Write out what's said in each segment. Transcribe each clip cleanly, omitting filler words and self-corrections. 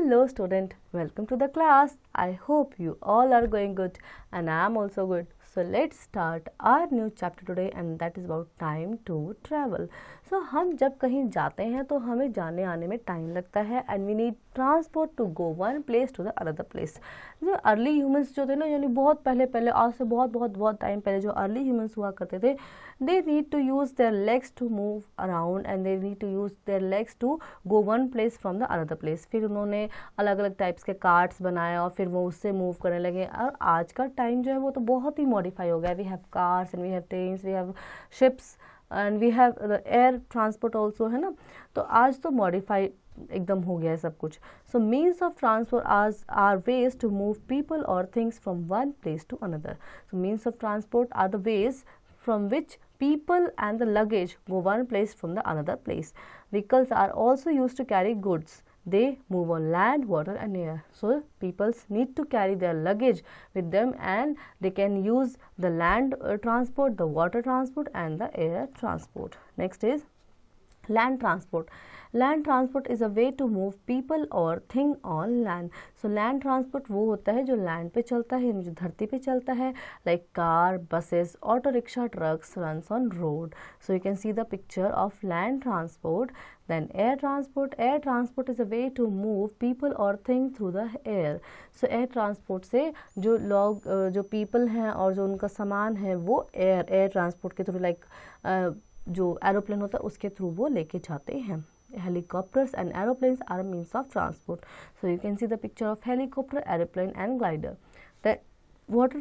Hello student, welcome to the class. I hope you all are going good and I am also good. So let's start our new chapter today and that is about time to travel. So हम जब कहीं जाते हैं तो हमें जाने आने में टाइम लगता है and we need transport to go one place to the another place. जो अर्ली ह्यूमंस जो थे ना, यानी बहुत पहले आज से बहुत टाइम पहले जो अर्ली ह्यूमंस हुआ करते थे, they need to use their legs to move around and they need to use their legs to go one place from the another place. फिर उन्होंने अलग अलग टाइप्स के कार्ट्स बनाए और फिर वो उससे मूव करने लगे. और आज का टाइम जो है वो तो बहुत ही मॉडिफाई हो गया. We have cars and we have trains, we have ships and we have air transport also, है ना. तो आज तो मॉडिफाई एकदम हो गया है सब कुछ. सो मीन्स ऑफ ट्रांसपोर्ट आज are ways to move people और things from one place to another. So means of transport are the ways from which people and the luggage go one place from the another place. Vehicles are also used to carry goods. They move on land, water and air. So people need to carry their luggage with them and they can use the land transport, the water transport and the air transport. Next is land transport. Land transport is a way to move people or thing on land. So land transport वो होता है जो land पे चलता है, जो धरती पे चलता है, like car, buses, auto rickshaw, trucks runs on road. So you can see the picture of land transport. Then air transport. Air transport is a way to move people or thing through the air. So air transport से जो लोग जो people हैं और जो उनका सामान है वो air transport के थ्रू like जो एरोप्लेन होता है उसके थ्रू वो लेके जाते हैं. Helicopters and aeroplanes are a means of transport. So you can see the picture of helicopter, aeroplane and glider. The water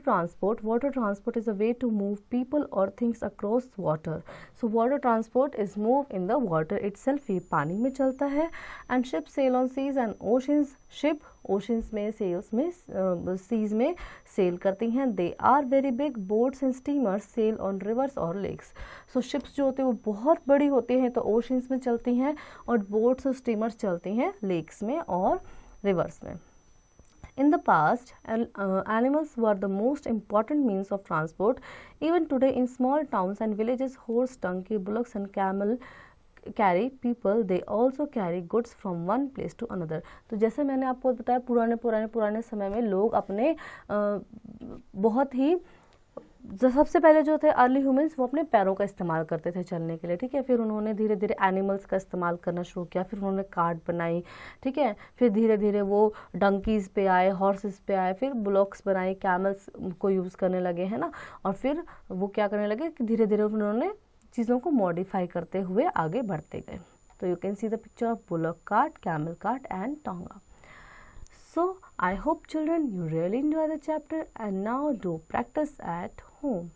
transport is a way to move people or things across water. So water transport is moved in the water itself. ये पानी में चलता है. And ships sail on seas and oceans. Ship oceans में sails में seas में sail करती हैं. They are very big. Boats and steamers sail on rivers or lakes. So ships जो होते हैं वो बहुत बड़ी होती हैं तो oceans में चलती हैं और boats और steamers चलती हैं lakes में और rivers में. In the past, animals were the most important means of transport. Even today, in small towns and villages, horse, donkey, bullocks, and camel carry people. They also carry goods from one place to another. तो जैसे मैंने आपको बताया पुराने समय में लोग अपने बहुत ही सबसे पहले जो थे अर्ली ह्यूमंस वो अपने पैरों का इस्तेमाल करते थे चलने के लिए. ठीक है. फिर उन्होंने धीरे धीरे एनिमल्स का इस्तेमाल करना शुरू किया. फिर उन्होंने कार्ट बनाई. ठीक है. फिर धीरे धीरे वो डंकीज़ पे आए, हॉर्सेस पे आए, फिर ब्लॉक्स बनाए, कैमल्स को यूज़ करने लगे, है ना. और फिर वो क्या करने लगे कि धीरे धीरे उन्होंने चीज़ों को मॉडिफाई करते हुए आगे बढ़ते गए. तो you can see the picture of bullock cart, camel cart and tonga. So I hope children you really enjoy the chapter and now do practice at home.